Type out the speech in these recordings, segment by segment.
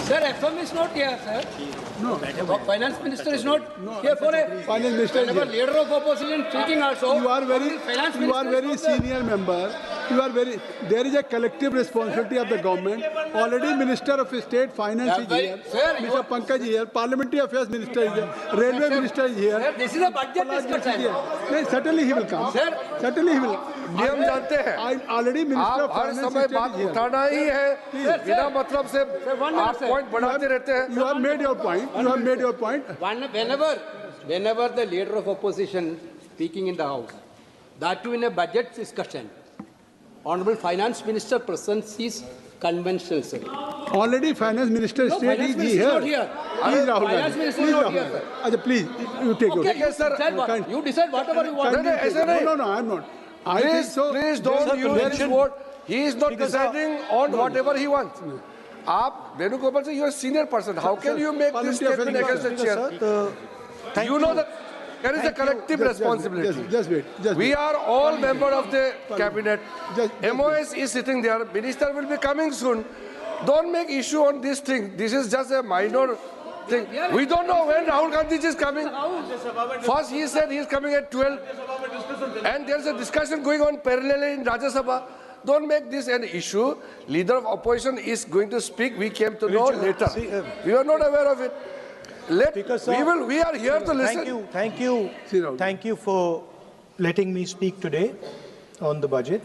Sir, FM is not here, sir. No. Finance minister is not here for a Finance minister is whenever here. leader of opposition speaking also. You are Finance minister very is not there. senior member. You are very. There is a collective responsibility of the government. Already Minister of State Finance Yeah, is very- here. sir, you Mr. are- Pankaj is here. Parliamentary Affairs Minister is here. Railway Minister is here. Sir, this is a budget discussion. No, certainly he will come. Sir, Certainly he will. नियम जानते हैं Already Minister of आप हर Finance समय State बात is here. उठाना ही है बिना मतलब से one minute, आप sir. पॉइंट बढ़ाते रहते हैं You have made your point. You have made your point. whenever the leader of opposition speaking in the house, that too in a budget discussion, honorable finance minister presents his conventional, sir. Already Finance Minister No, State finance is minister is here. not here. Please, Rahul Finance Gandhi. minister Please, is not Rahul here, Gandhi. sir. Achha, please, you take your. Okay, sir. you decide whatever you want. नहीं, ऐसे नहीं। No, I am not. I think please so. Please don't use this word he is not deciding on whatever he wants आप वेणुगोपाल से you are senior person how can you make this statement against the chair you know that there is a collective responsibility. Just wait. We are all member of the cabinet. Just MOS is sitting there. Minister will be coming soon. Don't make issue on this thing. This is just a minor thing. We don't know when Rahul Gandhi is coming. First he said he is coming at 12. And there is a discussion going on parallelly in Rajya Sabha. Don't make this an issue. Leader of opposition is going to speak. We came to know later. We were not aware of it. We are here to listen. Thank you for letting me speak today on the budget.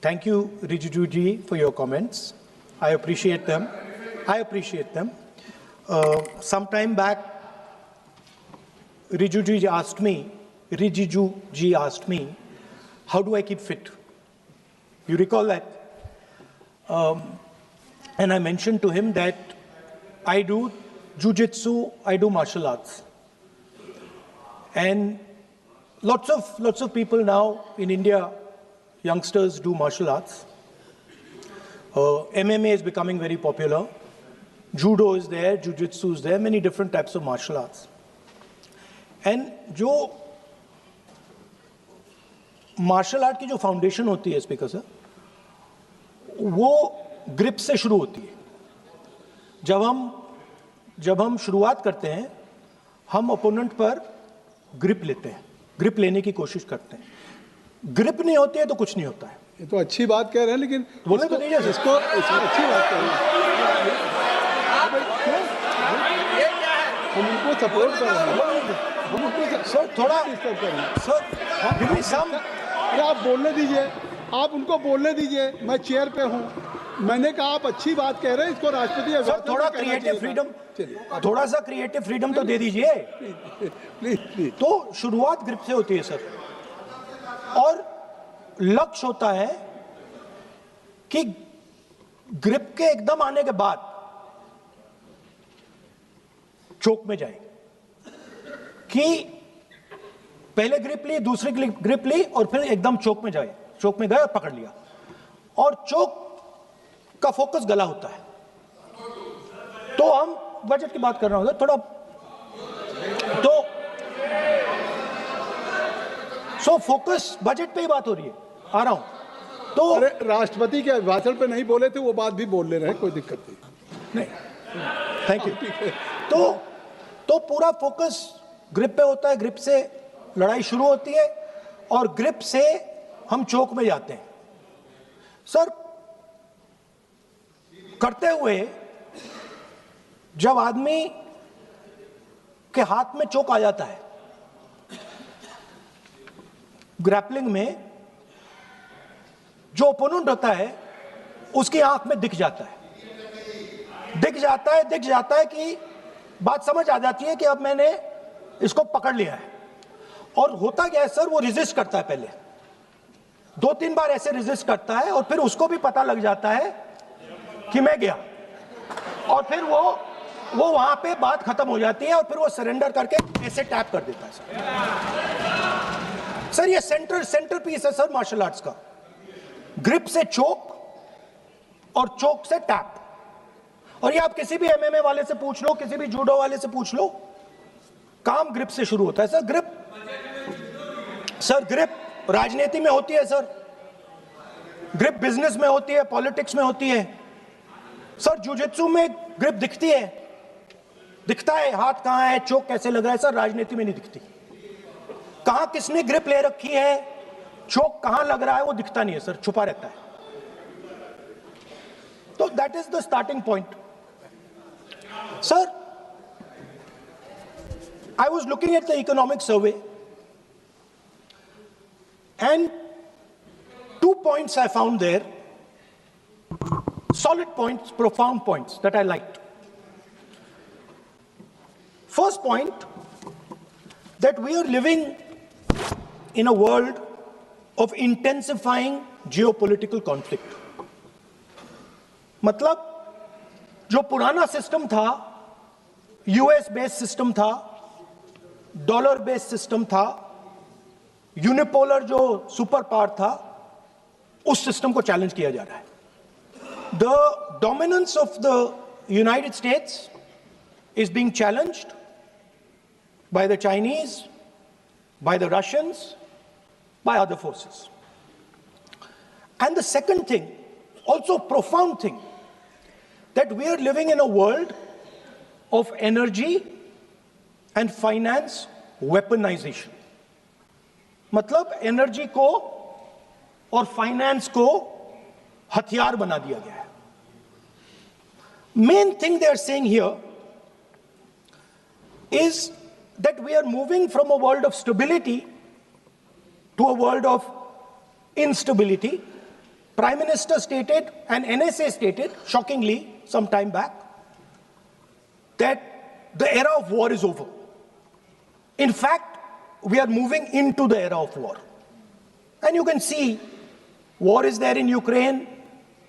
Thank you, Rijiju ji, for your comments. I appreciate them. Some time back, Rijiju ji asked me, how do I keep fit? You recall that? And I mentioned to him that I do jiu-jitsu, I do martial arts. And lots of people now in India, youngsters do martial arts. MMA is becoming very popular. Judo is there, jiu-jitsu is there, many different types of martial arts. And जो martial art की जो foundation होती है speaker sir, वो grip से शुरू होती है. जब हम शुरुआत करते हैं, हम ओपोनेंट पर ग्रिप लेते हैं, ग्रिप लेने की कोशिश करते हैं. ग्रिप नहीं होती है तो कुछ नहीं होता है. ये तो अच्छी बात कह रहे हैं, लेकिन बोले तो नहीं है इसको अच्छी बात कह रहे हैं. हम उनको सपोर्ट कर रहे हैं. हम उनको सर थोड़ा डिस्टर्ब कर रहे हैं. Sir give me some. अरे आप बोलने दीजिए, आप उनको बोलने दीजिए. मैं चेयर पे हूँ. मैंने कहा आप अच्छी बात कह रहे हैं, इसको राष्ट्रपति सर थोड़ा क्रिएटिव फ्रीडम, थोड़ा सा क्रिएटिव फ्रीडम तो दे दीजिए. प्लीज. तो शुरुआत ग्रिप से होती है सर, और लक्ष्य होता है कि ग्रिप के एकदम आने के बाद चोक में जाए, कि पहले ग्रिप ली, दूसरी ग्रिप ली और फिर एकदम चोक में जाए. चोक में गए और पकड़ लिया, और चोक का फोकस गला होता है. तो हम बजट की बात कर रहे हैं थोड़ा, तो सो फोकस बजट पे ही बात हो रही है. आ रहा हूं. तो अरे राष्ट्रपति के भाषण पे नहीं बोले थे, वो बात भी बोल ले रहे हैं, कोई दिक्कत नहीं. Thank you. तो पूरा फोकस ग्रिप पे होता है. ग्रिप से लड़ाई शुरू होती है और ग्रिप से हम चौक में जाते हैं. सर करते हुए जब आदमी के हाथ में चोक आ जाता है, ग्रैपलिंग में जो ओपोनेंट होता है उसकी आंख में दिख जाता है कि बात समझ आ जाती है कि अब मैंने इसको पकड़ लिया है. और होता क्या है सर, वो रेजिस्ट करता है. पहले 2-3 बार ऐसे रेजिस्ट करता है और फिर उसको भी पता लग जाता है कि मैं गया, और फिर वो वहां पे बात खत्म हो जाती है और फिर वो सरेंडर करके ऐसे टैप कर देता है. सर ये सेंटर पीस है सर मार्शल आर्ट्स का. ग्रिप से चोक और चोक से टैप. और ये आप किसी भी एमएमए वाले से पूछ लो, किसी भी जूडो वाले से पूछ लो, काम ग्रिप से शुरू होता है. सर ग्रिप राजनीति में होती है सर, ग्रिप बिजनेस में होती है, पॉलिटिक्स में होती है. सर जुजित्सु में ग्रिप दिखती है, दिखता है हाथ कहां है, चोक कैसे लग रहा है। सर राजनीति में नहीं दिखती। कहां किसने ग्रिप ले रखी है, चोक कहां लग रहा है, वो दिखता नहीं है सर, छुपा रहता है। तो that is the starting point. Sir, I was looking at the economic survey and 2 points I found there, solid points, profound points that I liked. First point, that we are living in a world of intensifying geopolitical conflict. मतलब जो पुराना system था, US based system था, dollar based system था, unipolar जो super power था, उस system को चैलेंज किया जा रहा है। The dominance of the United states is being challenged by the Chinese, by the Russians, by other forces. And the second thing, also profound thing, that we are living in a world of energy and finance weaponization. मतलब energy को और finance को हथियार बना दिया गया है। Main thing they are saying here is that we are moving from a world of stability to a world of instability. Prime Minister stated and NSA stated, shockingly, some time back, that the era of war is over. In fact, we are moving into the era of war. And you can see, war is there in Ukraine,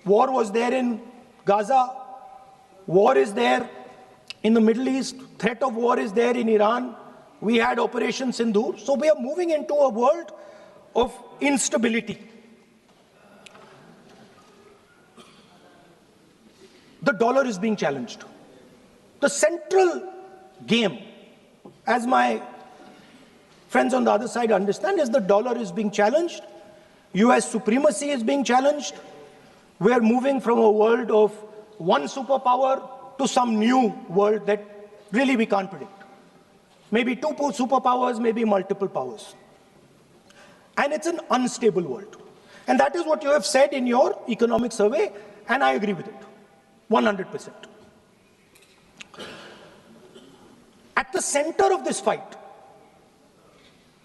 war was there in Gaza, war is there in the Middle East, threat of war is there in Iran, we had Operation Sindoor. So we are moving into a world of instability. The dollar is being challenged. The central game, as my friends on the other side understand, is the dollar is being challenged. US supremacy is being challenged. We are moving from a world of one superpower to some new world that really we can't predict. Maybe two superpowers, maybe multiple powers. And it's an unstable world. And that is what you have said in your economic survey, and I agree with it, 100%. At the center of this fight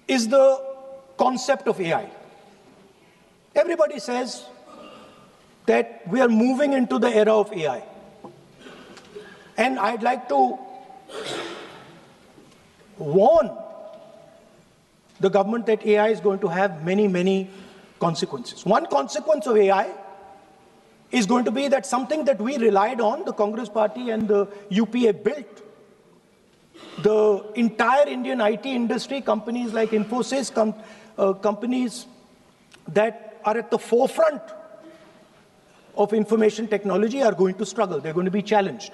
is the concept of AI. Everybody says that we are moving into the era of AI. And I'd like to warn the government that AI is going to have many, many consequences. One consequence of AI is going to be that something that we relied on, the Congress Party and the UPA built, the entire Indian IT industry, companies like Infosys, companies that are at the forefront of information technology are going to struggle. They're going to be challenged.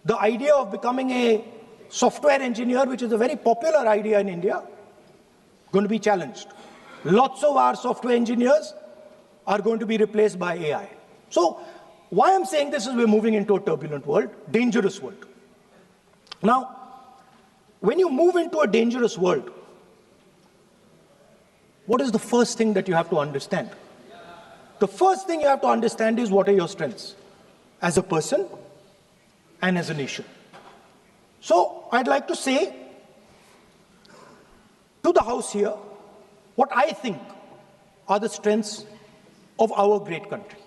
The idea of becoming a software engineer, which is a very popular idea in India, going to be challenged. Lots of our software engineers are going to be replaced by AI. So why I'm saying this is we're moving into a turbulent world, dangerous world. Now, when you move into a dangerous world, what is the first thing that you have to understand? The first thing you have to understand is what are your strengths as a person and as a nation. So I'd like to say to the House here what I think are the strengths of our great country.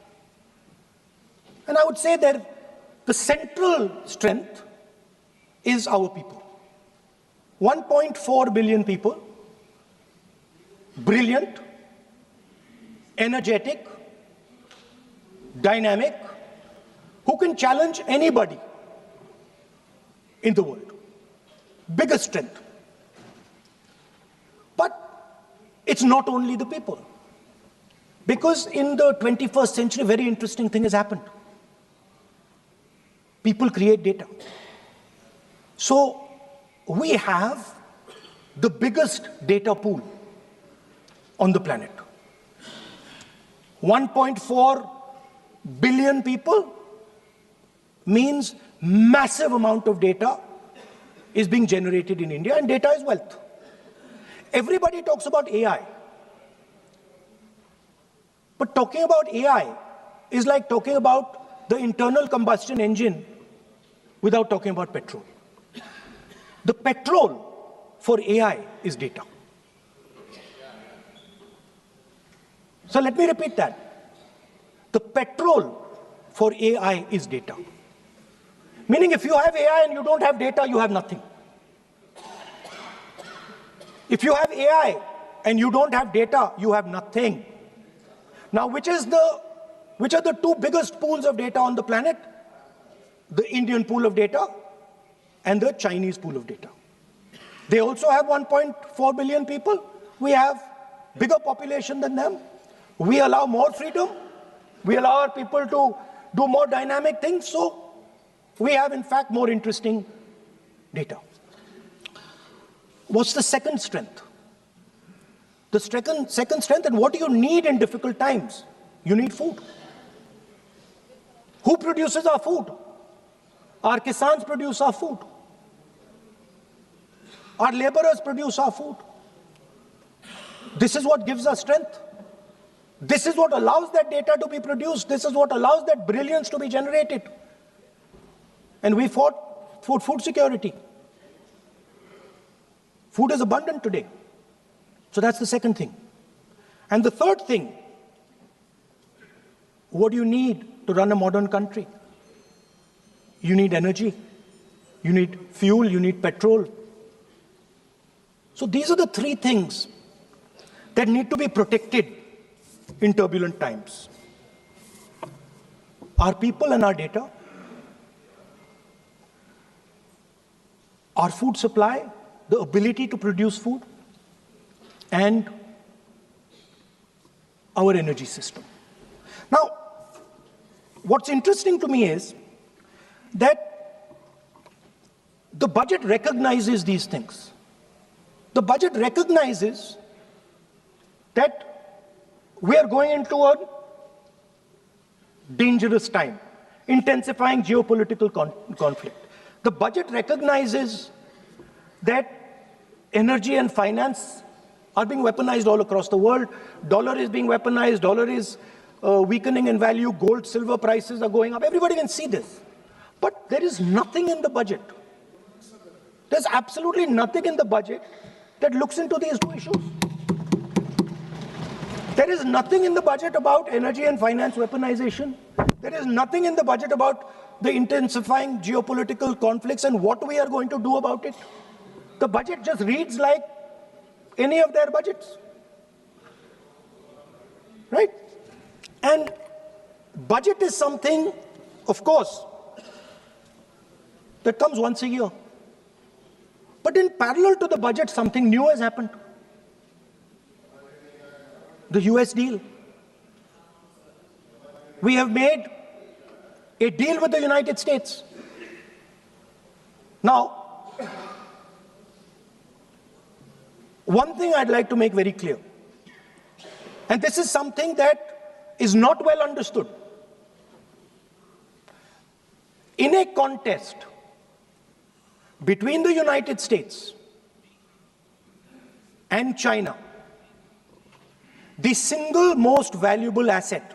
And I would say that the central strength is our people. 1.4 billion people, brilliant, energetic, dynamic, who can challenge anybody in the world. Biggest strength. But it's not only the people. Because in the 21st century, a very interesting thing has happened. People create data. So we have the biggest data pool on the planet. 1.4 billion people, means massive amount of data is being generated in India, and data is wealth. Everybody talks about AI. But talking about AI is like talking about the internal combustion engine without talking about petrol. The petrol for AI is data. So let me repeat that. The petrol for AI is data. Meaning if you have AI and you don't have data, you have nothing. If you have AI and you don't have data, you have nothing. Now, which are the two biggest pools of data on the planet? The Indian pool of data and the Chinese pool of data. They also have 1.4 billion people. We have bigger population than them. We allow more freedom. We allow our people to do more dynamic things. So we have, in fact, more interesting data. What's the second strength? The second strength, and what do you need in difficult times? You need food. Who produces our food? Our Kisans produce our food. Our laborers produce our food. This is what gives us strength. This is what allows that data to be produced. This is what allows that brilliance to be generated. And we fought for food security. Food is abundant today. So that's the second thing. And the third thing, what do you need to run a modern country? You need energy. You need fuel. You need petrol. So these are the three things that need to be protected in turbulent times. Our people and our data, our food supply, the ability to produce food, and our energy system. Now, what's interesting to me is that the budget recognizes these things. The budget recognizes that we are going into a dangerous time, intensifying geopolitical conflict. The budget recognizes that energy and finance are being weaponized all across the world. Dollar is being weaponized, dollar is weakening in value, gold, silver prices are going up. Everybody can see this. But there is nothing in the budget. There's absolutely nothing in the budget that looks into these two issues. There is nothing in the budget about energy and finance weaponization. There is nothing in the budget about the intensifying geopolitical conflicts and what we are going to do about it. The budget just reads like any of their budgets, right? And budget is something, of course, that comes once a year. But in parallel to the budget, something new has happened. The US deal. We have made a deal with the United States. Now, one thing I'd like to make very clear, and this is something that is not well understood. In a contest between the United States and China, the single most valuable asset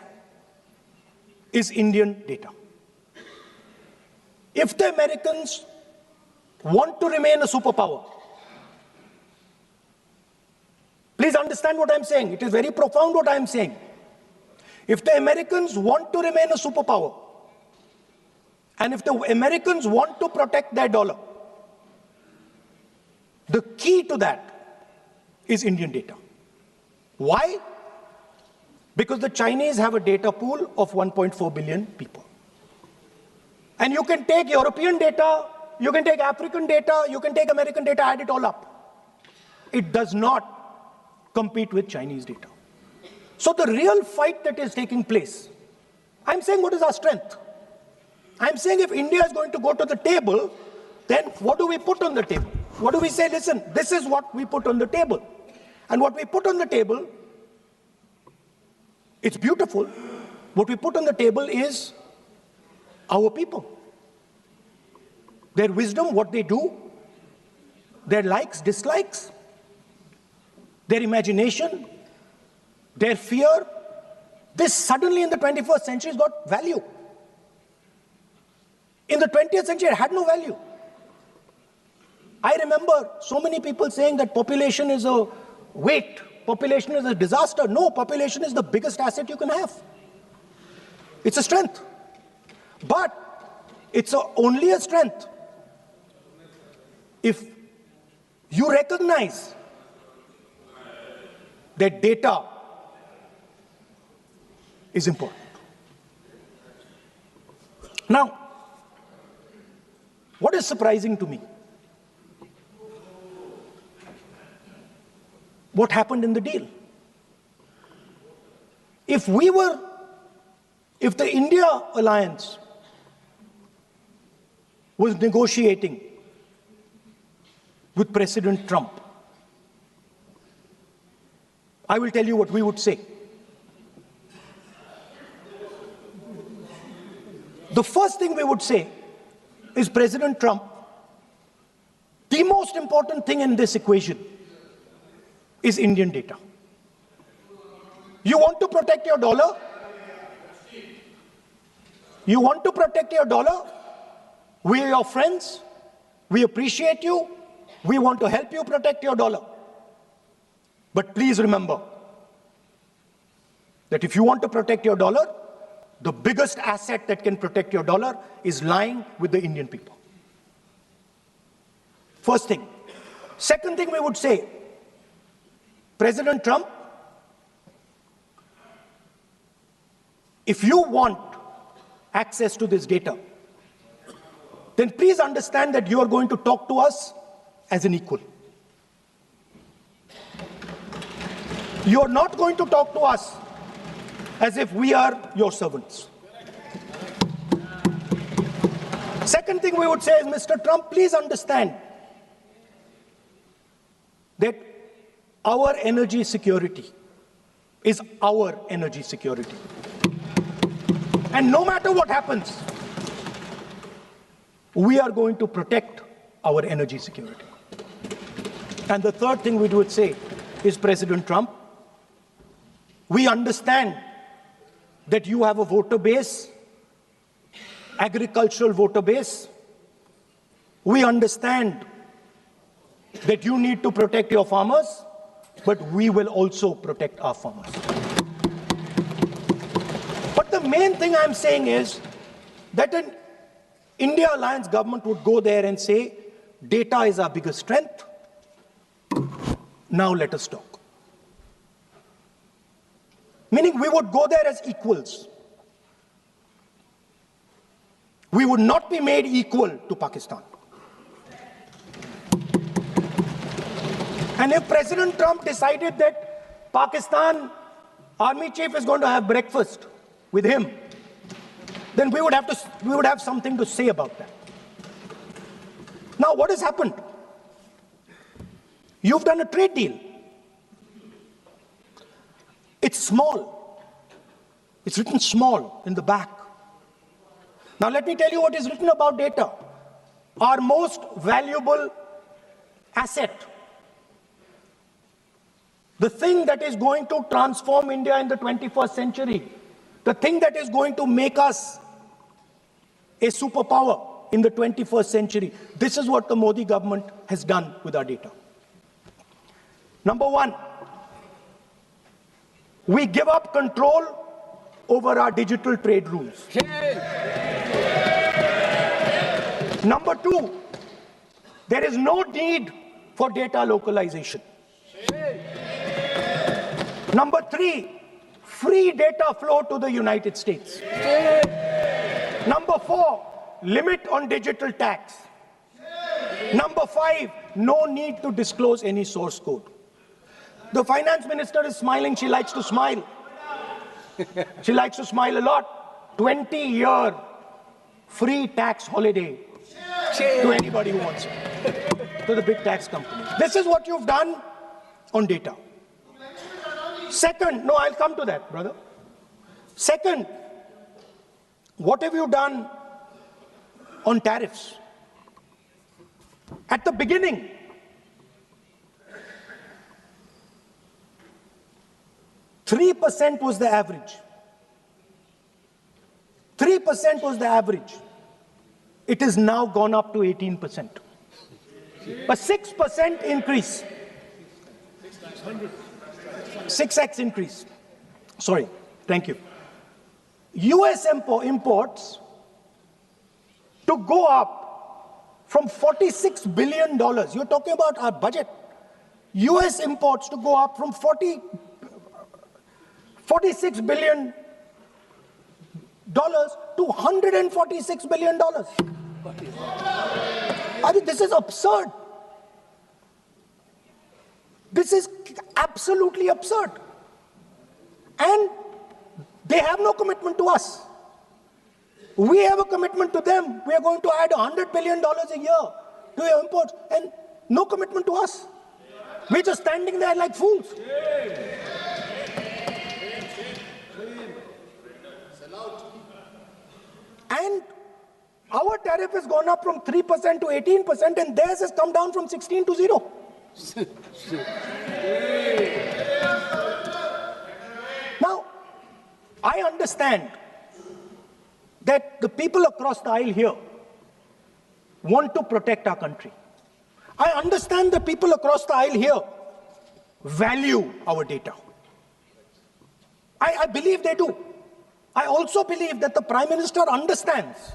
is Indian data. If the Americans want to remain a superpower, please understand what I'm saying. It is very profound what I'm saying. If the Americans want to remain a superpower, and if the Americans want to protect their dollar, the key to that is Indian data. Why? Because the Chinese have a data pool of 1.4 billion people. And you can take European data, you can take African data, you can take American data, add it all up. It does not compete with Chinese data. So the real fight that is taking place, I'm saying what is our strength? I'm saying if India is going to go to the table, then what do we put on the table? What do we say? Listen, this is what we put on the table. And what we put on the table, it's beautiful. What we put on the table is our people. their wisdom, what they do, their likes, dislikes, their imagination, their fear. This suddenly in the 21st century has got value. In the 20th century, it had no value. I remember so many people saying that population is a weight, population is a disaster. No, population is the biggest asset you can have. It's a strength. But it's only a strength if you recognize that data is important. Now, what is surprising to me? What happened in the deal? If the India alliance was negotiating with President Trump, I will tell you what we would say. The first thing we would say is, President Trump, the most important thing in this equation is Indian data. You want to protect your dollar? You want to protect your dollar? We are your friends. We appreciate you. We want to help you protect your dollar. But please remember that if you want to protect your dollar, the biggest asset that can protect your dollar is lying with the Indian people. First thing. Second thing we would say, President Trump, if you want access to this data, then please understand that you are going to talk to us as an equal. You are not going to talk to us as if we are your servants. Second thing we would say is, Mr. Trump, please understand that our energy security is our energy security. And no matter what happens, we are going to protect our energy security. And the third thing we would say is, President Trump, we understand that you have a voter base, agricultural voter base. We understand that you need to protect your farmers, but we will also protect our farmers. But the main thing I'm saying is that an India Alliance government would go there and say, data is our biggest strength. Now let us talk. Meaning we would go there as equals. We would not be made equal to Pakistan. And if President Trump decided that Pakistan army chief is going to have breakfast with him, then we would have something to say about that. Now, what has happened? You've done a trade deal. It's small. It's written small in the back. Now, let me tell you what is written about data. Our most valuable asset. The thing that is going to transform India in the 21st century. The thing that is going to make us a superpower in the 21st century. This is what the Modi government has done with our data. Number one, we give up control over our digital trade rules. Number two, there is no need for data localization. Number three, free data flow to the United States. Number four, limit on digital tax. Number five, no need to disclose any source code. The finance minister is smiling. She likes to smile. She likes to smile a lot. 20-year free tax holiday to anybody who wants it, to the big tax companies. This is what you've done on data. Second, no, I'll come to that, brother. Second, what have you done on tariffs? At the beginning, %3 was the average. 3% was the average. It has now gone up to 18%. A 6% increase. 6x increase. Sorry, thank you. US imports to go up from $46 billion. You're talking about our budget. US imports to go up from $46 billion to $146 billion. I mean, this is absurd. This is absolutely absurd. And they have no commitment to us. We have a commitment to them. We are going to add $100 billion a year to your imports, and no commitment to us. We're just standing there like fools. And our tariff has gone up from 3% to 18%, and theirs has come down from 16 to 0. Now, I understand that the people across the aisle here want to protect our country. I understand the people across the aisle here value our data. I believe they do. I also believe that the Prime Minister understands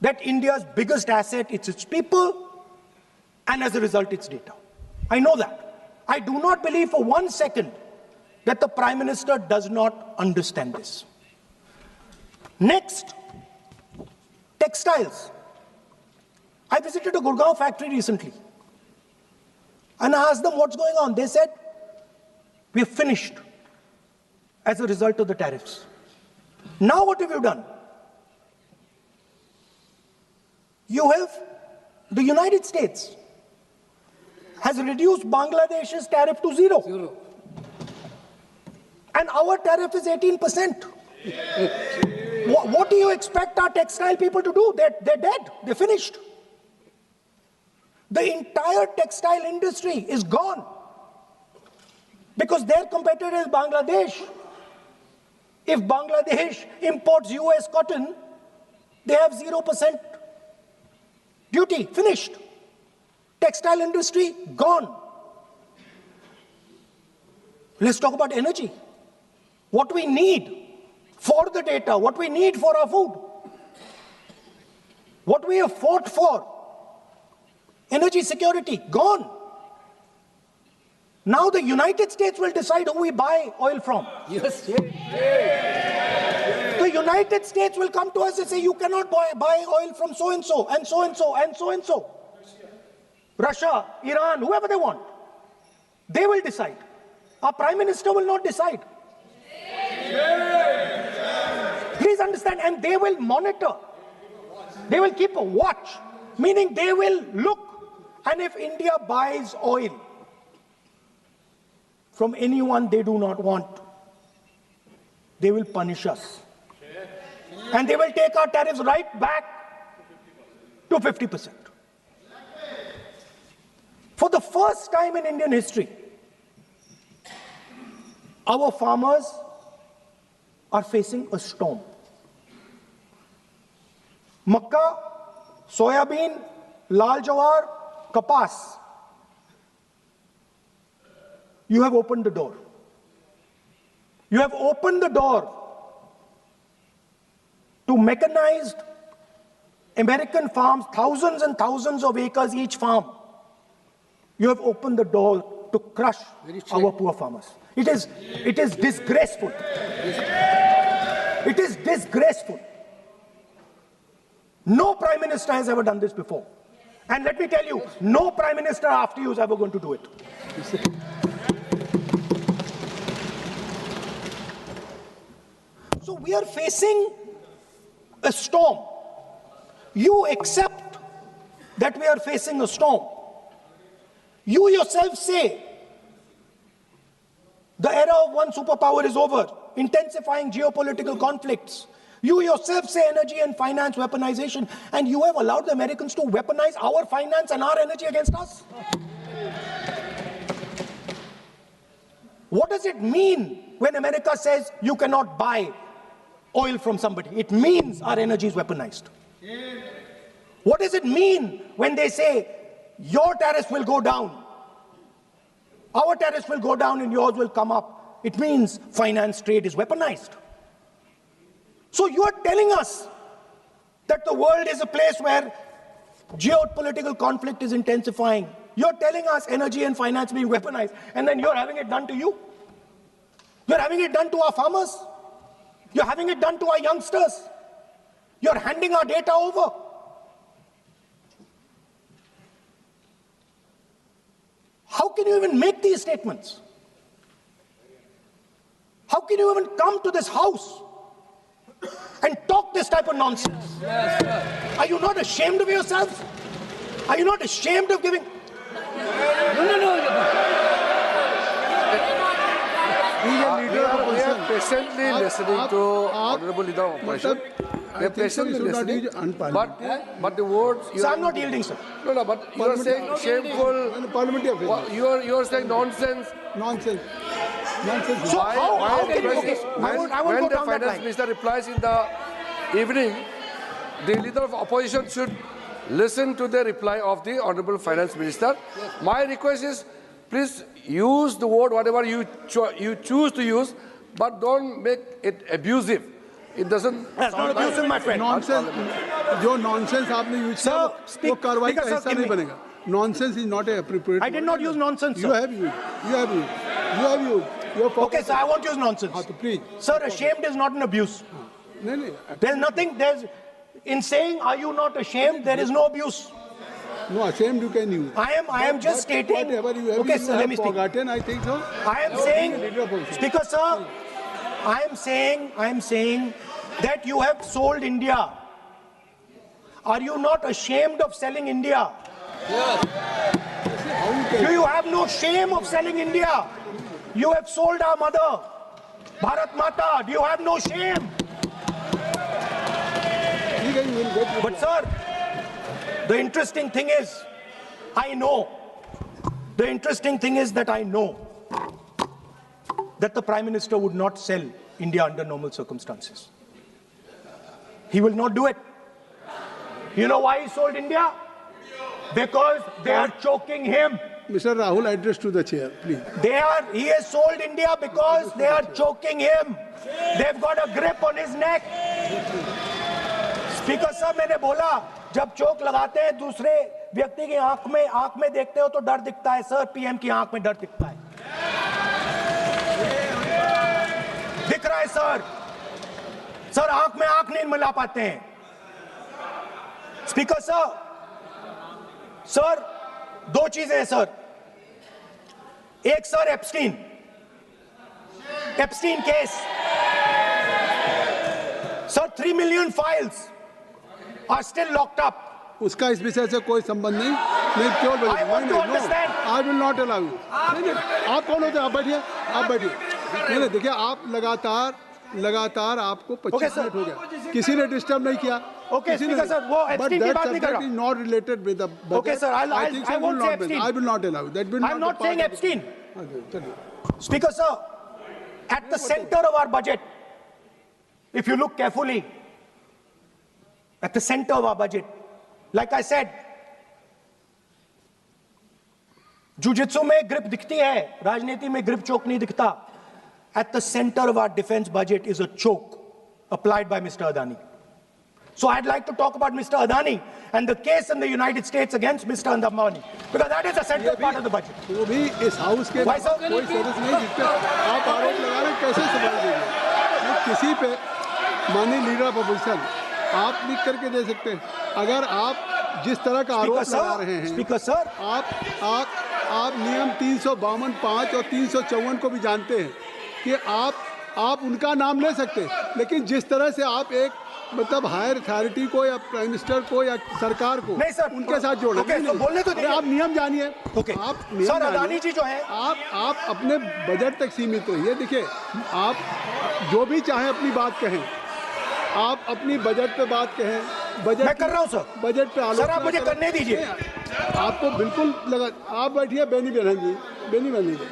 that India's biggest asset is its people, and as a result, its data. I know that. I do not believe for 1 second that the Prime Minister does not understand this. Next, textiles. I visited a Gurgaon factory recently, and I asked them what's going on. They said, we're finished as a result of the tariffs. Now what have you done? The United States has reduced Bangladesh's tariff to 0. And our tariff is 18%. What do you expect our textile people to do? They're dead. They're finished. The entire textile industry is gone because their competitor is Bangladesh. If Bangladesh imports US cotton, they have 0% duty. Finished. Textile industry gone. Let's talk about energy. What we need for the data, what we need for our food, what we have fought for, energy security, gone. Now the United States will decide who we buy oil from. Yes. The United States will come to us and say, you cannot buy oil from so-and-so, and so-and-so, and so-and-so. Russia, Iran, whoever they want. They will decide. Our Prime Minister will not decide. Please understand, and they will monitor. They will keep a watch, meaning they will look, and if India buys oil from anyone they do not want, they will punish us. And they will take our tariffs right back to 50%. For the first time in Indian history, our farmers are facing a storm. Makka, soybean, lal jawar, kapas. You have opened the door. You have opened the door to mechanized American farms, thousands and thousands of acres each farm. You have opened the door to crush our poor farmers. It is disgraceful. It is disgraceful. No Prime Minister has ever done this before. And let me tell you, no Prime Minister after you is ever going to do it. So we are facing a storm. You accept that we are facing a storm. You yourself say the era of one superpower is over, intensifying geopolitical conflicts. You yourself say energy and finance weaponization, and you have allowed the Americans to weaponize our finance and our energy against us. What does it mean when America says you cannot buy oil from somebody? It means our energy is weaponized. What does it mean when they say your tariffs will go down, our tariffs will go down and yours will come up? It means finance trade is weaponized. So you are telling us that the world is a place where geopolitical conflict is intensifying. You're telling us energy and finance being weaponized, and then you're having it done to you. You're having it done to our farmers. You're having it done to our youngsters. You're handing our data over. How can you even make these statements? How can you even come to this house and talk this type of nonsense? Yes, sir. Are you not ashamed of yourselves? Are you not ashamed of giving? No. We are patiently listening to Honorable Leader of Opposition. We are patiently listening. But the words... So I'm not yielding, sir. No, but you are saying shameful... You are saying nonsense. Nonsense. So how can you... Okay, I won't When go the down that finance line. minister replies in the evening, the leader of opposition should listen to the reply of the honorable finance minister. My request is, please use the word whatever you choose to use, but don't make it abusive. It doesn't. That's not abusive, my friend. Nonsense. जो nonsense आपने use किया वो कार्रवाई का हिस्सा नहीं बनेगा. Nonsense is not appropriate. I did not use nonsense, sir. You have used. Okay, sir, I won't use nonsense. हाँ तो please. Sir, ashamed is not an abuse. नहीं. There's nothing, in saying, are you not ashamed, there is no abuse. No, ashamed you can use. I am just stating. Whatever you have, Okay, sir, let me speak. forgotten, I think so. I am saying, Speaker, sir, I am saying that you have sold India. Are you not ashamed of selling India? Do you have no shame of selling India? You have sold our mother, Bharat Mata. Do you have no shame? But sir, the interesting thing is, I know that the Prime Minister would not sell India under normal circumstances. He will not do it. You know why he sold India? Because they are choking him. Mr. Rahul, address to the chair, please. He has sold India because they are choking him. They've got a grip on his neck. Speaker sir, मैंने बोला जब चोक लगाते हैं दूसरे व्यक्ति की आंख में देखते हो तो डर दिखता है सर, पीएम की आंख में डर दिखता है. दिख रहा है सर आंख में आंख नहीं मिला पाते हैं. स्पीकर सर दो चीजें हैं सर. एक sir Epstein case sir 3 million files are still locked up. उसका इस विषय से कोई संबंध नहीं. मैं क्यों बोल I want to understand. I will not allow you. नहीं, आप कौन होते हैं? आप बैठिए. नहीं, देखिए आप लगातार आपको 25 मिनट हो गया. किसी ने डिस्टर्ब नहीं किया. Okay, Speaker sir, वो Epstein की बात नहीं कर रहा. But that subject is not related with the budget. Okay, sir, I won't say Epstein. I will not allow you. That will I'm not saying Epstein. Okay. Speaker sir, at the center of our budget, if you look carefully, at the center of our budget, like I said, jujitsu में grip दिखती है, राजनीति में grip choke नहीं दिखता. At the center of our defense budget is a choke applied by Mr. Adani. So I'd like to talk about Mr. Adani and the case in the United States against Mr. Adani, because that is a central part of the budget. वो भी इस house के Why, sir? कोई सदस्य नहीं जिसपे आप आरोप लगा रहे हैं, कैसे सवाल देंगे? किसी पे माननीय लीडर ऑफ अपोजिशन आप लिख करके दे सकते हैं. अगर आप जिस तरह का आरोप लगा रहे हैं, स्पीकर सर, आप नियम 352, 5 और 354 को भी जानते हैं कि आप उनका नाम ले सकते हैं, लेकिन जिस तरह से आप एक मतलब हायर अथॉरिटी को या प्राइम मिनिस्टर को या सरकार को नहीं सर, उनके साथ जोड़े. तो बोलने तो आप नियम जानिए. आप नियम सर, अदानी जी जो है, आप अपने बजट तक सीमित रहिए. देखिए आप जो भी चाहें अपनी बात कहें, आप अपनी बजट पे बात कहें, बजट मैं कर रहा हूं सर। बजट पे आलोचना सर आप मुझे करें। करने दीजिए। आपको बिल्कुल लगा, आप बैठिए बेनी बेनन जी, बेनी बेनन जी,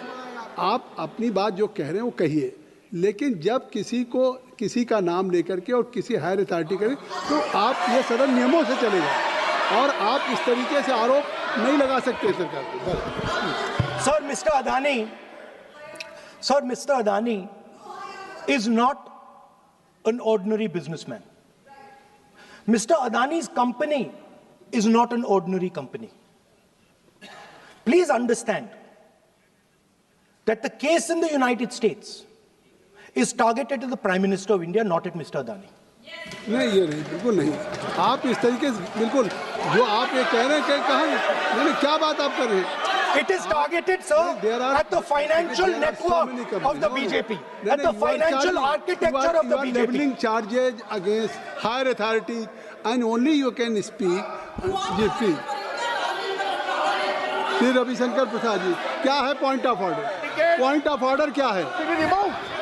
आप अपनी बात जो कह रहे हैं वो कहिए, लेकिन जब किसी का नाम लेकर के और किसी हायर अथॉरिटी करें तो आप ये सदन नियमों से चलेगा और आप इस तरीके से आरोप नहीं लगा सकते सरकार पर। Sir mister Adani is not an ordinary businessman. Mr. Adani's company is not an ordinary company. Please understand that the case in the United States is targeted at the Prime Minister of India, not at Mr. Adani. नहीं, ये नहीं, बिल्कुल नहीं। आप इस तरीके से बिल्कुल जो आप ये कह रहे हैं कि कहाँ नहीं, क्या बात आप कर रहे हैं? It is targeted, sir, at the financial network of the BJP, at the financial architecture of the You are BJP. leveling charges against higher authorities and only you can speak. जी प्लीज। श्री रविशंकर प्रसाद जी, क्या है point of order? Point of order क्या है?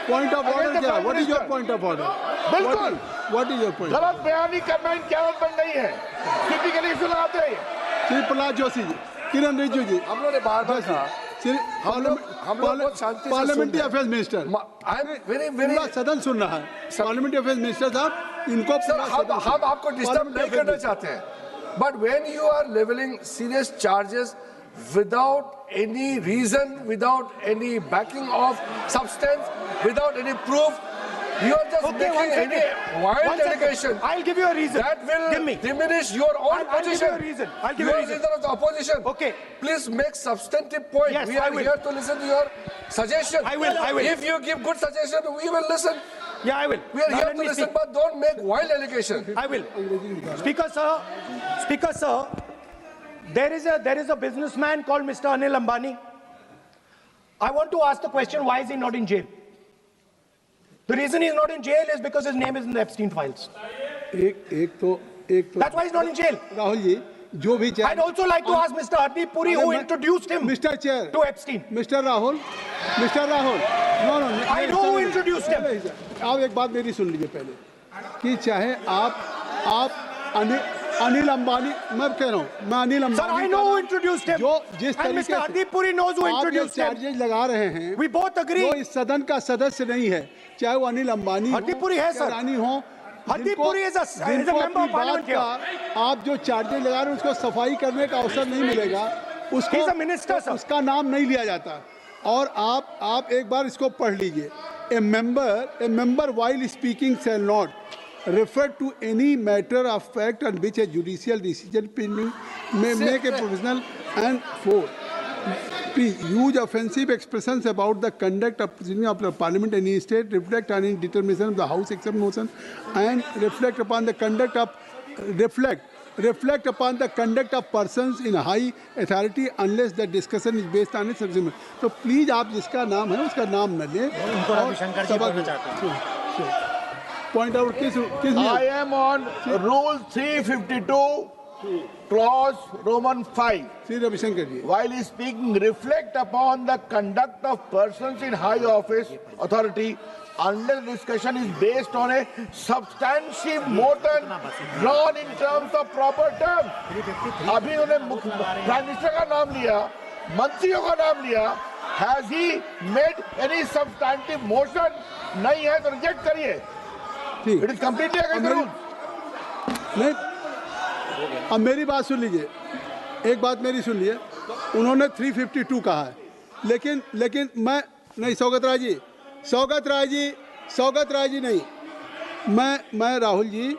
Point of order क्या है? What is your point of order? बिल्कुल। What is your point? गलत बयानी करना इनकी आदत बन गई है, टिपिकली सुनाते हैं। श्री प्रहलाद जोशी जी, किरण रिजिजू जी, हम लोगों ने बार-बार कहा, हम लोग बहुत शांति से parliamentary affairs minister, I am very पूरा सदन सुन रहा है। पार्लियामेंट्री अफेयर्स मिनिस्टर साहब, इनको सर हम आपको डिस्टर्ब नहीं करना चाहते हैं, but when you are levelling serious charges without any reason, without any backing of substance, without any proof, you are just Okay, making any wild allegation. I'll give you a reason. That will Give me. diminish your own I'll give you position. a reason. I'll give You you a are reason. leader of the opposition. Okay. Please make substantive point. Yes, We I are will. here to listen to your suggestion. I will. If you give good suggestion, we will listen. Yeah, I will. We are Now here let to me listen, speak. but don't make wild allegation. I will. Speaker sir, there is a businessman called Mr. Anil Ambani. I want to ask the question, why is he not in jail? The reason he's not in jail is because his name is in the Epstein files. एक तो That's why he's not in jail. Rahul ji, जो भी I'd also like to ask Mr. Hardeep Puri, who introduced him mister chair, to Epstein. Mister Rahul, no no, I know who introduced him. आप एक बात मेरी सुन लीजिए पहले, कि चाहे आप अनिल अंबानी, मैं कह रहा हूँ, मैं Anil Ambani, Sir, I know who introduced him. जो जिस And तरीके Mr. Hardeep Puri knows who आप ये introduced him. चार्जेज लगा रहे हैं, We both agree. वो इस सदन का सदस्य नहीं है, चाहे वो अनिल अंबानी हो, हरदीप पुरी है, चाहे सर। रानी हो, हरदीप पुरी is a जिनको member of अपनी parliament बात का आप जो चार्जेज लगा रहे हैं उसको सफाई करने का अवसर नहीं मिलेगा, उसको He's a minister, sir. उसका नाम नहीं लिया जाता। और आप एक बार इसको पढ़ लीजिए, ए member while speaking shall not refer to any matter of fact on which a judicial decision may make a provisional and for please use offensive expressions about the conduct of proceeding of the parliament in any state, reflect on any determination of the house except motion, and reflect upon the conduct of persons in high authority unless the discussion is based on a subsequent. तो please आप जिसका नाम है उसका नाम न लें। Point out किस I am on Rule 352, Clause Roman 5. Shri Ravishankar ji, While speaking, reflect upon the conduct of persons in high office authority unless discussion is based on a substantive motion drawn in terms of proper terms. अभी उन्होंने prime minister का नाम लिया, मंत्रियों का नाम लिया, has he made any substantive motion? नहीं है तो रिजेक्ट करिए। ठीक, It is completely against the rules. नहीं, अब मेरी बात सुन लीजिए, एक बात मेरी सुन लीजिए, उन्होंने 352 कहा है, लेकिन मैं नहीं, सौगत राय जी नहीं, मैं राहुल जी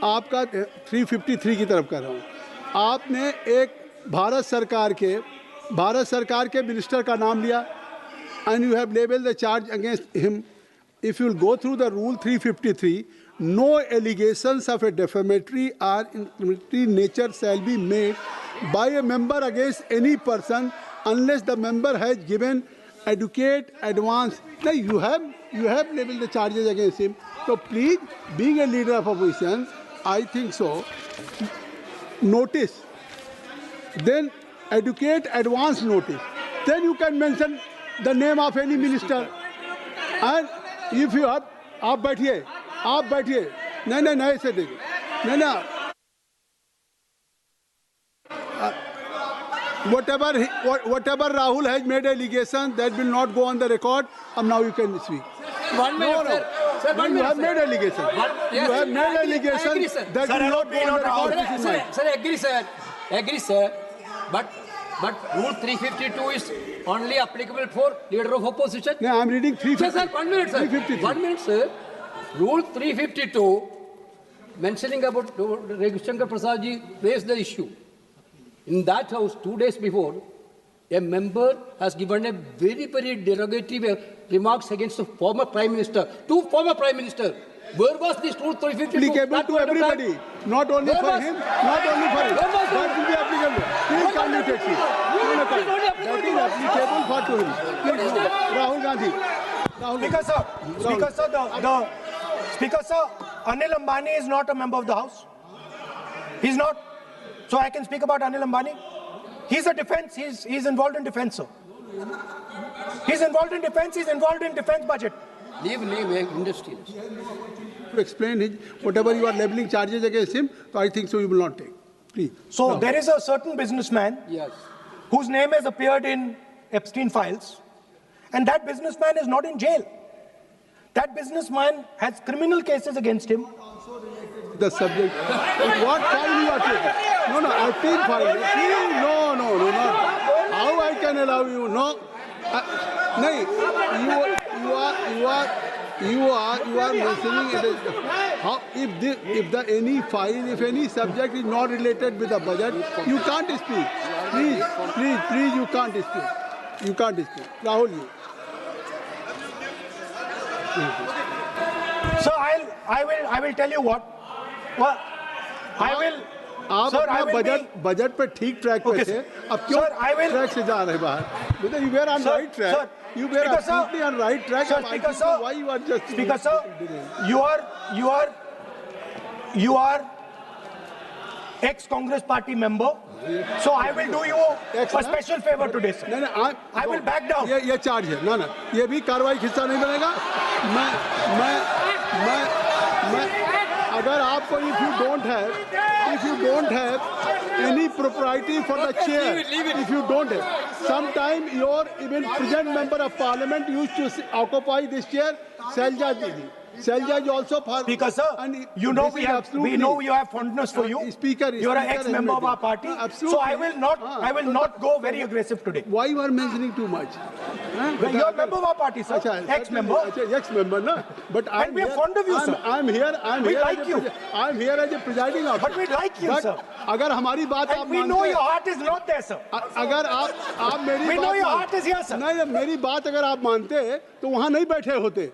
आपका 353 की तरफ कर रहा हूँ। आपने एक भारत सरकार के मिनिस्टर का नाम लिया and you have labeled the charge against him. If you will go through the rule 353, no allegations of a defamatory or incriminatory nature shall be made by a member against any person unless the member has given adequate advance. Now you have labeled the charges against him. So please, being a leader of opposition, I think so, notice, then adequate advance notice. Then you can mention the name of any minister. And if you have, आप बैठिए, नहीं ऐसे देखो नहीं ना whatever Rahul has made allegation that will not go on the record. Now you can speak. 1 minute, sir. Sir, 1 You minute, have sir. made allegation. Yes, You have made I agree, allegation sir. that Sir, will not go on the record. This is mine. Sir, agree, sir. But Rule 352 is only applicable for leader of opposition. No, I'm reading Sir, 350. 1 minute, sir. 353. 1 minute, sir. Rule 352, mentioning about Ravi Shankar Prasad ji raised the issue. In that house, 2 days before, a member has given a very, very derogatory remarks against the former Prime Minister, two former Prime Minister. Where was this Rule 352? Applicable That to point of time? everybody, not only Where for was- him, not only for him. Where was That will be applicable. Please kindly take it. No, It is only applicable that is to- applicable for to him. Please, no. Rahul Gandhi. Rahul Speaker sir, Speaker sir, Anil Ambani is not a member of the House. He's not. So I can speak about Anil Ambani. He's a defense. He's involved in defense, sir. He's involved in defense. He's involved in defense budget. Leave industry. to explain his whatever you are leveling charges against him. So I think so you will not take. Please. So there is a certain businessman Yes. whose name has appeared in Epstein files, and that businessman is not in jail. That businessman has criminal cases against him. The subject. What file you are taking? No, Epstein file. Please, no, not. How I can allow you? No. No, you are mentioning it is how if any subject is not related with the budget, you can't speak. Please, you can't speak. You can't speak. Rahul, you. So I will tell you what. Well, I will. आप Sir, I अपना will budget पे ठीक track पे Okay, थे sir. अब क्यों Sir, I will- track से जा रहे बाहर मतलब you were on Sir, right track sir, you were Speaker, sir. absolutely on right track Sir, अब I Speaker, think sir. why you are just Speaker sir, you are ex-Congress party member. So I will do you Ex, a na? special favor today, sir. नहीं I will back down. ये charge है ना ये भी कार्रवाई का हिस्सा नहीं बनेगा मैं अगर आपको if you don't have any propriety for the chair if you don't have sometime your even present member of parliament used to occupy this chair Selja is also for Speaker sir, and you know this is we know you have fondness for you. Speaker You are an has ex-member of made our it. party. Absolutely. So I will not go very aggressive today. Why you are mentioning too much? You are a member of our party, sir. Ex-member. Ex-member, no. But And we are fond of you, sir. I'm here. We like you. I'm here as a presiding officer. But we like you, But sir. अगर हमारी बात आप And we know your heart is not there, sir. अगर आप मेरी We बात know your मान- heart is here, sir. नहीं मेरी बात अगर आप मानते तो वहाँ नहीं बैठे होते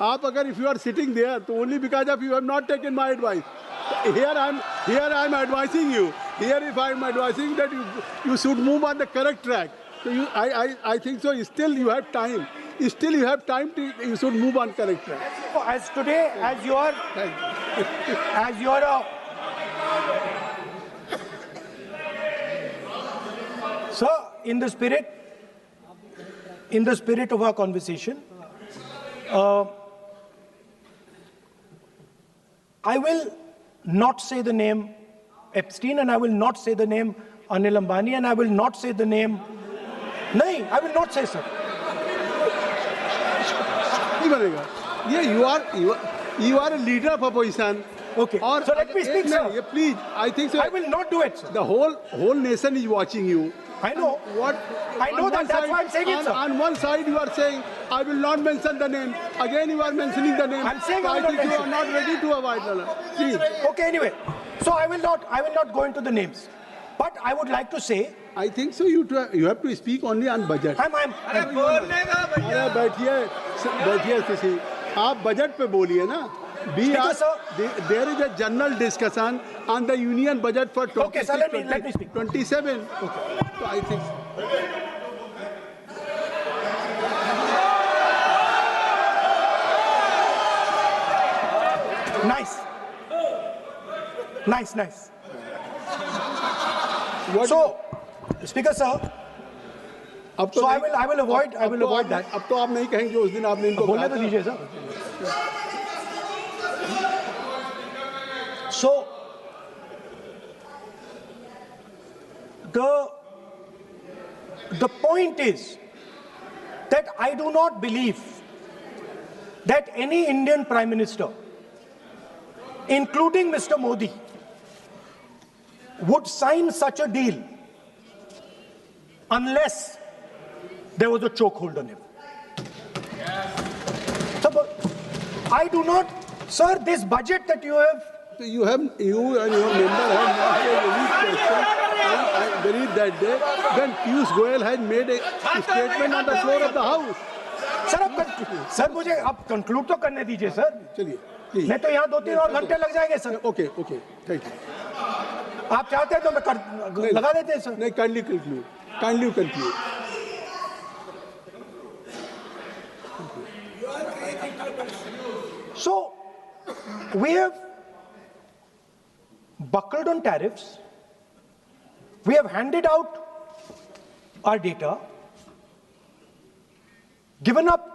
आप अगर if you are sitting there तो only because of you have not taken my advice here I'm advising you here if I'm advising that you should move on the correct track so I think so still you have time to you should move on correct track As today, as you are a sir, in the spirit of our conversation, I will not say the name Epstein, and I will not say the name Anil Ambani, and I will not say the name. No, I will not say, sir. नहीं बनेगा ये you are a leader of opposition Okay. और So let me speak, sir. please I think so I will not do it, sir. the whole nation is watching you I know. What? I know on that, one that's side- why I'm saying it, sir. On one side you are saying, I will not mention the name. Again you are mentioning the name. I'm saying So I will not think you mention. are not ready to avoid the Please. Okay, anyway. So I will not go into the names. But I would like to say, I think so you have to speak only on budget. अरे बैठिए शशि आप budget पे बोलिए ना Speaker, sir. There is a general discussion on the union budget for 26, Okay, sir, let me speak. 27. Okay. So I think nice. what So, Speaker, sir, अब तो so I नहीं- will avoid that. अब तो आप नहीं कहेंगे उस दिन आपने इनको बोलने कहा तो था। दीजिए, sir. the point is that I do not believe that any Indian Prime Minister, including Mr. Modi, would sign such a deal unless there was a chokehold on him. So, I do not, sir, this budget that you have. You and your member have not raised any question. I believe that day when Piyush Goyal had made a statement on the floor of the House. Sir मुझे आप conclude तो करने दीजिए sir. चलिए, नहीं तो यहाँ 2-3 और घंटे लग जाएंगे सर. Okay, thank you. आप चाहते हैं तो मैं लगा देते हैं सर. नहीं, kindly conclude. So, we have buckled on tariffs. We have handed out our data, given up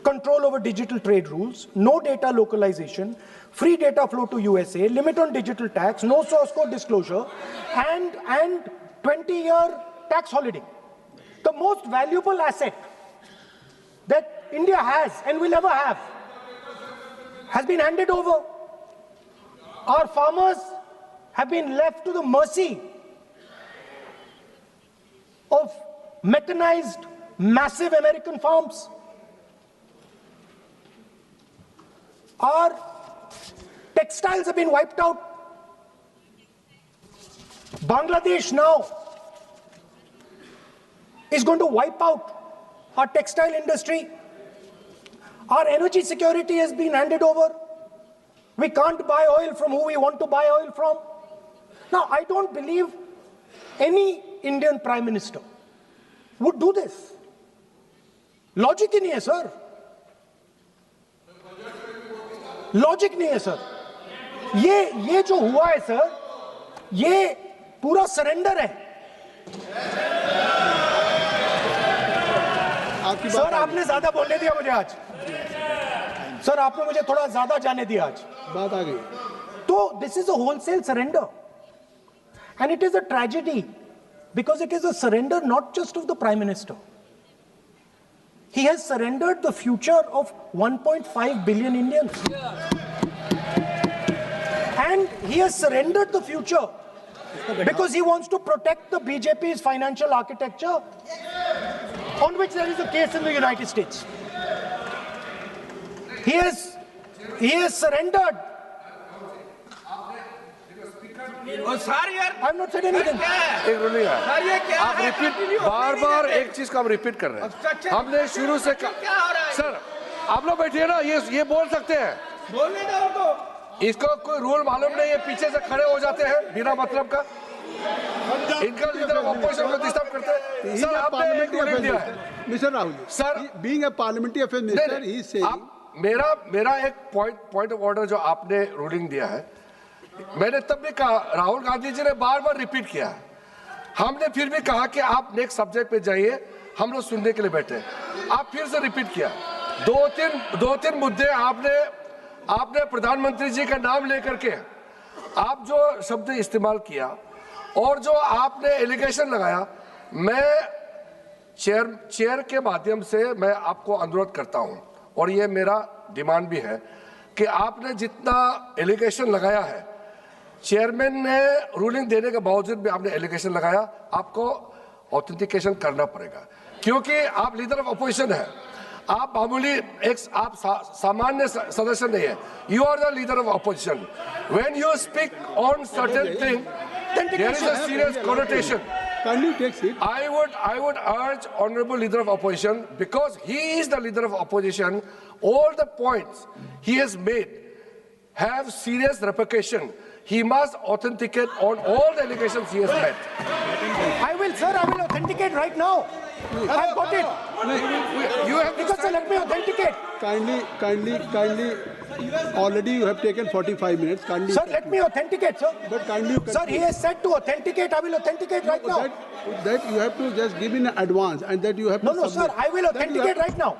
control over digital trade rules, no data localization, free data flow to USA, limit on digital tax, no source code disclosure, and 20-year tax holiday. The most valuable asset that India has and will ever have has been handed over. Our farmers have been left to the mercy of mechanized, massive American farms. Our textiles have been wiped out. Bangladesh now is going to wipe out our textile industry. Our energy security has been handed over. We can't buy oil from who we want to buy oil from. Now, I don't believe any Indian Prime Minister would do this. Logic ही नहीं है sir. Logic नहीं है sir. ये जो हुआ है sir, ये पूरा सरेंडर है. सर आपने ज्यादा बोलने दिया मुझे आज. सर आपने मुझे थोड़ा ज्यादा जाने दिया आज. बात आ गई. तो this is a wholesale surrender, and it is a tragedy because it is a surrender not just of the Prime Minister. He has surrendered the future of 1.5 billion Indians. And he has surrendered the future because he wants to protect the BJP's financial architecture, on which there is a case in the United States. He has surrendered. I'm not saying anything. एक ruling है. आप repeat बार एक चीज को हम repeat कर रहे हैं. हमने शुरू से सर आप लोग बैठिए ना. ये बोल सकते हैं. बोलने दो तो. इसको कोई रूल मालूम नहीं है. पीछे से खड़े हो जाते हैं बिना मतलब का. इनका लीडर ऑपोजिशन को डिस्टर्ब करते हैं. सर आपने एक रूलिंग दिया है. Mister Rahul, sir being a parliamentary affair minister, he is saying. मेरा एक पॉइंट ऑफ ऑर्डर जो आपने रूलिंग दिया है, मैंने तब भी कहा, राहुल गांधी जी ने बार रिपीट किया. हमने फिर भी कहा कि आप नेक्स्ट सब्जेक्ट पे जाइए, हम लोग सुनने के लिए बैठे. आप फिर से रिपीट किया. दो तीन मुद्दे आपने प्रधानमंत्री जी का नाम लेकर के आप जो शब्द इस्तेमाल किया और जो आपने एलिगेशन लगाया, मैं चेयर के माध्यम से मैं आपको अनुरोध करता हूं और ये मेरा डिमांड भी है कि आपने जितना एलिगेशन लगाया है, चेयरमैन ने रूलिंग देने के बावजूद भी आपने एलिगेशन लगाया, आपको ऑथेंटिकेशन करना पड़ेगा. क्योंकि आप लीडर ऑफ अपोजिशन है. आप मामूली आप सामान्य सदस्य नहीं है. You are the leader of opposition. When you speak on certain thing, there is a serious connotation. Kindly take seat. I would urge honorable leader of opposition, because he is the leader of opposition, all the points he has made have serious repercussion. He must authenticate on all the allegations he has made. I will authenticate right now. I've got it. You have Because sir, let me authenticate. Kindly. Already you have taken 45 minutes. Kindly. Sir, let me authenticate, sir. But kindly. Sir, he has said to authenticate. I will authenticate right now. That you have to just give in advance, and that you have to No, sir. I will authenticate right now.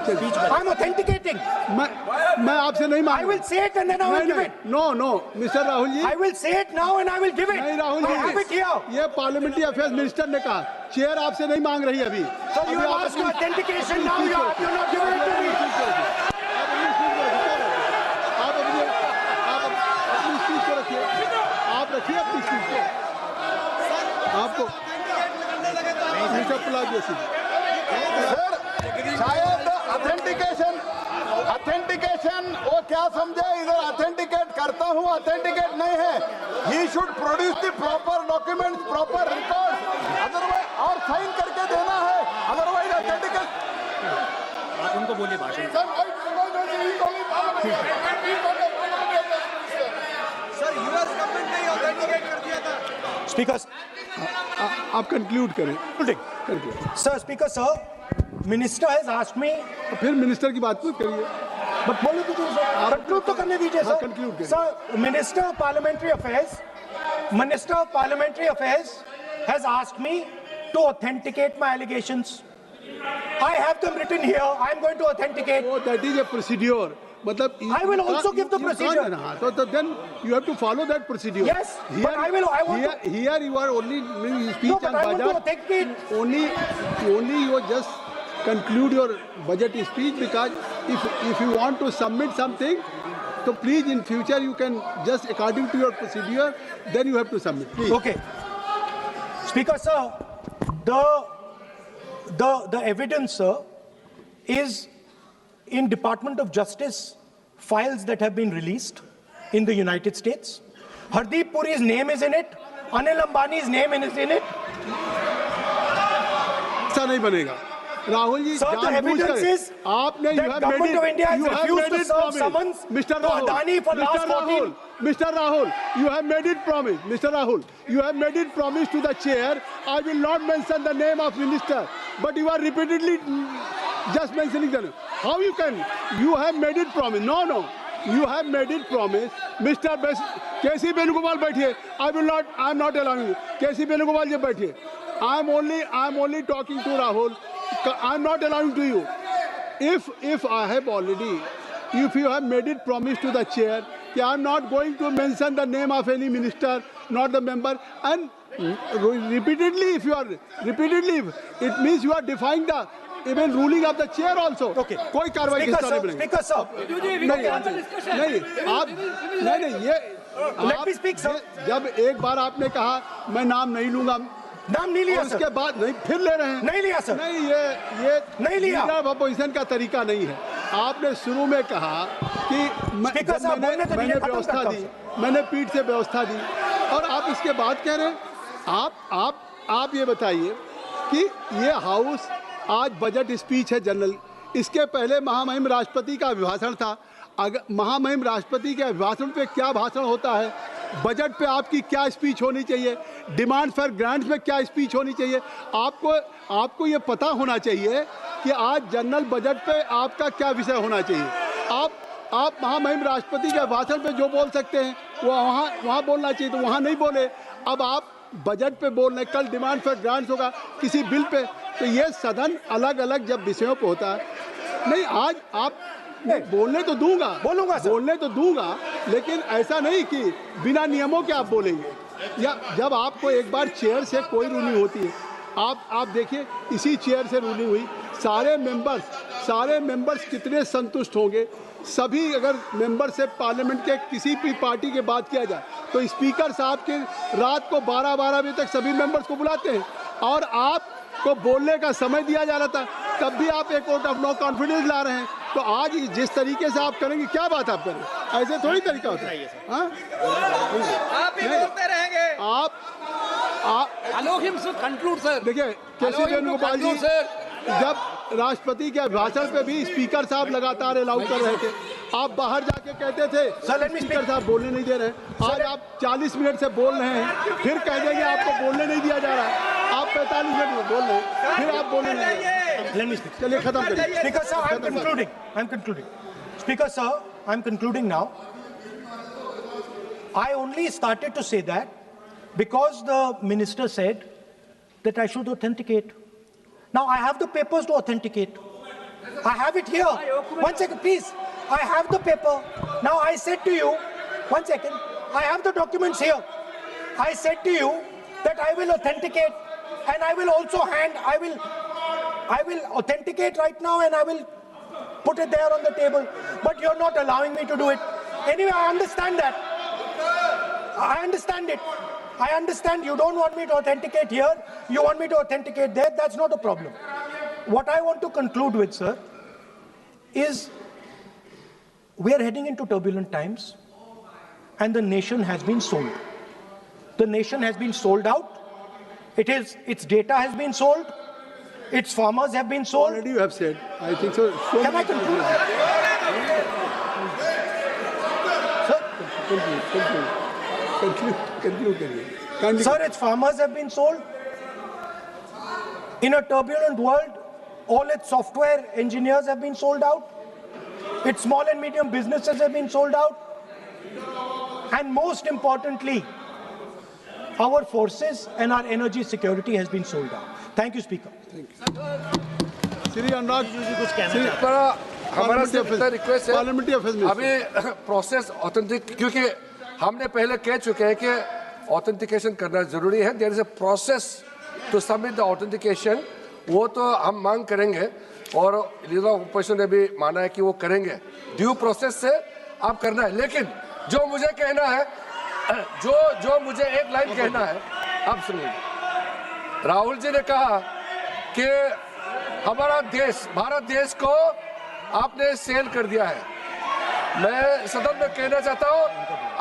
I'm authenticating. मैं आपसे नहीं I मांग will say it and then I will give it. No mister Rahul ji, I will say it now and I will give it. नहीं Rahul I have it ji, here. ये parliamentary affairs minister ने कहा, chair आपसे नहीं मांग रही अभी। So you have asked for authentication, now you're not giving it to me. आप अपनी स्पीच को रखिए, आप रखिए अपनी स्पीच को। आपको मिस्टर पलाजी सर शायद ऑथेंटिकेशन वो क्या समझे, इधर ऑथेंटिकेट करता हूँ, ऑथेंटिकेट नहीं है। He should produce the proper documents, proper record, otherwise और साइन करके देना है, अदरवाइज ऑथेंटिकेट। आप उनको बोलिए भाषण। सर यूएस गवर्नमेंट ने ऑथेंटिकेट कर दिया था। Speaker, आप कंक्लूड करें। sir, Speaker, sir, Minister has asked me. फिर मिनिस्टर की बात मत करिए। But बोलो तो सर, conclude तो करने दीजिए हाँ, सर। conclude करिए। Sir, Minister of Parliamentary Affairs has asked me to authenticate my allegations. I have them written here. I am going to authenticate. Oh, that is a procedure. मतलब I will also give the procedure. हाँ, so then you have to follow that procedure. Yes, but I want to. Here you are only doing speech No, on but I want to budget. authenticate. Only you just conclude your budget speech, because if you want to submit something, so please in future you can just according to your procedure, then you have to submit. Please. Okay. Speaker, sir, the evidence, sir, is in Department of Justice files that have been released in the United States. Hardeep Puri's name is in it. Anil Ambani's name is in it. ऐसा नहीं बनेगा Rahul ji. Sir, the evidence is आपने that government of India has refused to serve summons to Adani for last 14. Mr. Rahul, you have made it promise. Mr. Rahul, you have made it promise to the chair. I will not mention the name of minister, but you are repeatedly just mentioning the name. How you can? You have made it promise. No. You have made it promise. Mr. K.C. Venugopal बैठिए. I am not allowing you. K.C. Venugopal जी बैठिए. I am only talking to Rahul. I am not allowing to you. If I have already, if you have made it promise to the chair, I am not going to mention the name of any minister, not the member, and repeatedly, it means you are defying the even ruling of the chair also. Okay. कोई कार्रवाई के साथ नहीं बनेगी। Speaker, sir. नहीं ये Let me speak, sir. जब एक बार आपने कहा मैं नाम नहीं लूंगा, नाम नहीं लिया, उसके सर। बाद नहीं फिर ले रहे हैं। नहीं लिया, सर। नहीं ये नहीं लिया। लीडर ऑफ अपोजिशन का तरीका नहीं है। आपने शुरू में कहा कि स्पीकर साहब, बोलने तो मैंने दीजिए, खत्म व्यवस्था करता दी, हूं। मैंने पीठ से व्यवस्था दी, और आप इसके बाद कह रहे हैं। आप ये बताइए कि ये हाउस आज बजट स्पीच है जनरल, इसके पहले महामहिम राष्ट्रपति का अभिभाषण था। अगर महामहिम राष्ट्रपति के अभिभाषण पे क्या भाषण होता है, बजट पे आपकी क्या स्पीच होनी चाहिए, डिमांड फॉर ग्रांट्स में क्या स्पीच होनी चाहिए, आपको ये पता होना चाहिए कि आज जनरल बजट पे आपका क्या विषय होना चाहिए। आप महामहिम राष्ट्रपति के भाषण पे जो बोल सकते हैं वो वहाँ बोलना चाहिए, तो वहाँ नहीं बोले। अब आप बजट पे बोल रहे, कल डिमांड फॉर ग्रांट्स होगा किसी बिल पे, तो ये सदन अलग अलग जब विषयों पे होता है। नहीं, आज आप बोलने तो दूंगा, बोलूंगा सर। बोलने तो दूंगा, लेकिन ऐसा नहीं कि बिना नियमों के आप बोलेंगे। या जब आपको एक बार चेयर से कोई रूलिंग होती है, आप देखिए इसी चेयर से रूलिंग हुई, सारे मेंबर्स कितने संतुष्ट होंगे। सभी अगर मेंबर से पार्लियामेंट के किसी भी पार्टी के बात किया जाए तो स्पीकर साहब के रात को 12 बजे तक सभी मेंबर्स को बुलाते हैं, और आपको बोलने का समय दिया जा रहा था, तब भी आप एक वोट ऑफ नो कॉन्फिडेंस ला रहे हैं। तो आज जिस तरीके से आप करेंगे, क्या बात आप करें, ऐसे थोड़ी तरीका होता है। हाँ, आप भी बोलते रहेंगे। आप Allow him to conclude, sir. देखिए के.सी. वेणुगोपाल जी, जब राष्ट्रपति के भाषण पे भी स्पीकर साहब लगातार अलाउ कर रहे थे, आप बाहर जाके कहते थे स्पीकर साहब बोलने नहीं दे रहे। आज आप 40 मिनट से बोल रहे हैं, फिर कह देंगे आपको बोलने नहीं दिया जा रहा है। आप 45 मिनट में बोल रहे हैं, फिर आप बोलने नहीं। Let me speak. चलिए खत्म करिए। Speaker sir, I'm concluding. Speaker sir, I'm concluding now. I only started to say that because the minister said that I should authenticate. Now I have the papers to authenticate. I have it here. One second, please. I have the paper. Now I said to you, one second. I have the documents here. I said to you that I will authenticate and I will also I will authenticate right now and I will put it there on the table. But you're not allowing me to do it. Anyway, I understand that. I understand it. I understand you don't want me to authenticate here. You want me to authenticate there. That's not a problem. What I want to conclude with, sir, is we are heading into turbulent times and the nation has been sold. The nation has been sold out. Its data has been sold. Its farmers have been sold. Already you have said. I think so. Can I conclude? Conclude. Sir, its farmers have been sold. In a turbulent world, all its software engineers have been sold out. Its small and medium businesses have been sold out. And most importantly, our forces and our energy security has been sold out. Thank you, Speaker. Shri Anurag कुछ कहना चाहते हैं। हमारा सिर्फ इतना request है, parliamentary affairs में अभी प्रोसेस ऑथेंटिक, क्योंकि हमने पहले कह चुके हैं कि ऑथेंटिकेशन करना जरूरी है। There is a process to submit the authentication, वो तो हम मांग करेंगे और लीडर ऑफ ओपोजिशन ने भी माना है कि वो करेंगे। ड्यू प्रोसेस से आप करना है, लेकिन जो मुझे कहना है, जो मुझे एक लाइन कहना है, आप सुनिए। राहुल जी ने कहा कि हमारा देश, भारत देश को आपने सेल कर दिया है। मैं सदन में कहना चाहता हूं,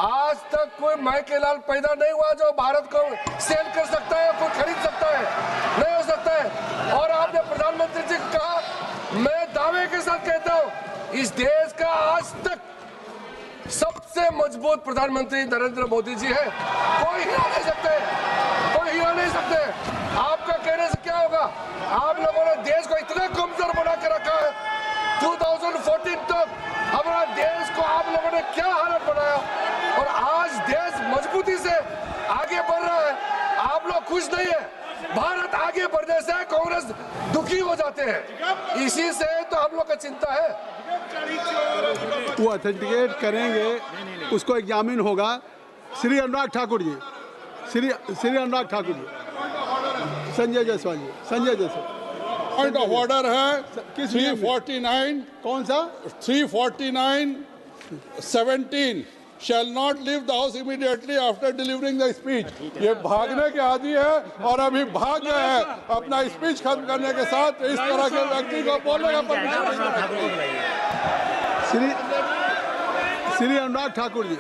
आज तक कोई माइकेलाल पैदा नहीं हुआ जो भारत को सेल कर सकता है, कोई खरीद सकता है, नहीं हो सकता है। और आपने प्रधानमंत्री जी को कहा, मैं दावे के साथ कहता हूं, इस देश का आज तक सबसे मजबूत प्रधानमंत्री नरेंद्र मोदी जी है। कोई हिला नहीं सकते, कोई हिला नहीं सकते। आपका कहने से क्या होगा? आप लोगों ने देश को इतना कमजोर बना के रखा है। 2014 तक हमारा देश को आप लोगों ने क्या हालत बनाया, और आज देश मजबूती से आगे बढ़ रहा है। आप लोग खुश नहीं है। भारत आगे बढ़ने से कांग्रेस दुखी हो जाते हैं, इसी से तो हम लोग का चिंता है। वो ऑथेंटिकेट करेंगे, उसको एग्जामिन होगा। Shri Anurag Thakur ji, Shri Anurag Thakur ji, Sanjay Jaiswal ji, Sanjay Jaiswal. Point of order है 349, कौन सा? 349(17) shall not leave the house immediately after delivering the speech। ये भागने के आदि है और अभी भाग गए हैं अपना स्पीच खत्म करने के साथ। इस तरह के व्यक्ति को बोलने का परमिशन नहीं। श्री अनुराग ठाकुर जी।